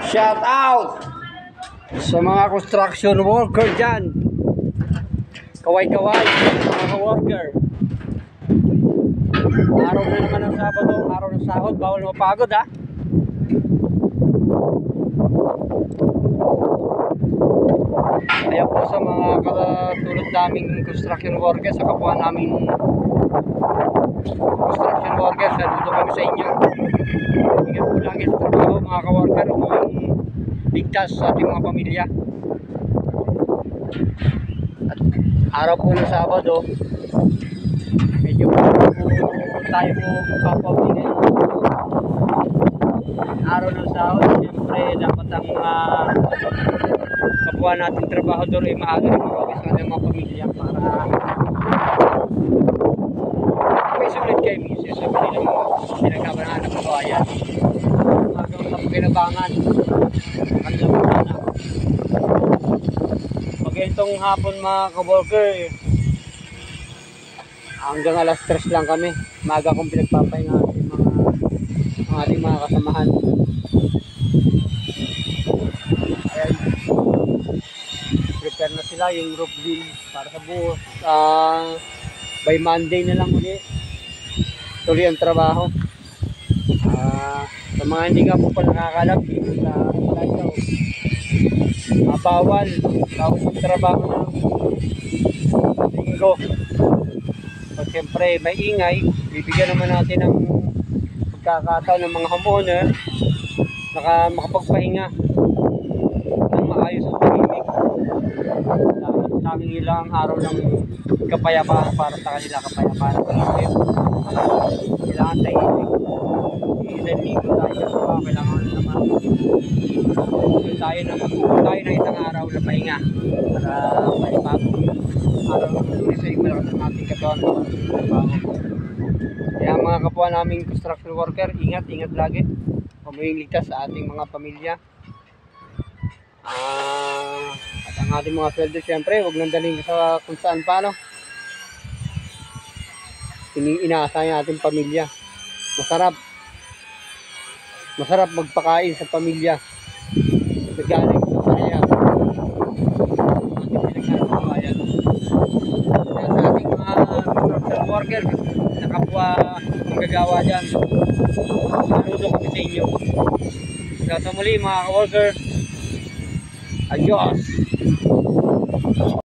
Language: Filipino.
Shout out sa mga construction worker dyan. Kaway-kaway mga worker. Araw na naman ng Sabado, araw ng sahod, bawal mapagod ha. Ayan po sa mga katulad naming construction worker, sa kapwa naming construction worker, saludo kami sa inyo. Ingat po lagi sa trabaho mga ka-worker, umuwing ligtas sa ating mga pamilya. At araw po ng Sabado, medyo tayo po kapawin ngayon. Araw ng sahod, siyempre dapat ang kapwa natin trabahador ay maaga rin makawis ng mga pamilya para may sulit kay misis sa kanilang pinagkabanahan ng kabayan. Magang kapaginabangan ang kanilang anak. Pag itong hapon mga ka-worker, hanggang alas 3 lang kami. Maga kong pinagpapahinga ang ating mga kasamahan. Ayan. Prepare na sila yung roof bill para sa buhos. By Monday na lang ulit tuloy ang trabaho. Sa mga hindi nga po pala nakakalap dito sa Lanao, bawal yung trabaho ng linggo. So siyempre may ingay, bibigyan naman natin ng pagkakataon ng mga homeowner na makapagpahinga ng maayos at tahimik. Dahil daming ilang araw ng kapayapaan para sa kanila, kapayapaan ng isip. Kailangan tahimik. Isang linggo tayo sa kailangan naman tayo na isang araw na pahinga para malipagong araw ng lunes ay malakas ang ating katawan para sa trabaho. Kaya mga kapwa naming construction worker, ingat lagi. Pamuying ligtas sa ating mga pamilya. At ang ating mga sweldo siyempre, huwag nang daling sa kung saan paano. Inaasahan yung ating pamilya. Masarap magpakain sa pamilya. Nagaling sa kaya. Kaya sa ating mga construction worker, na kapwa magagawa dyan, saludo kami sa inyo. Kaya sa muli mga ka-worker, adios!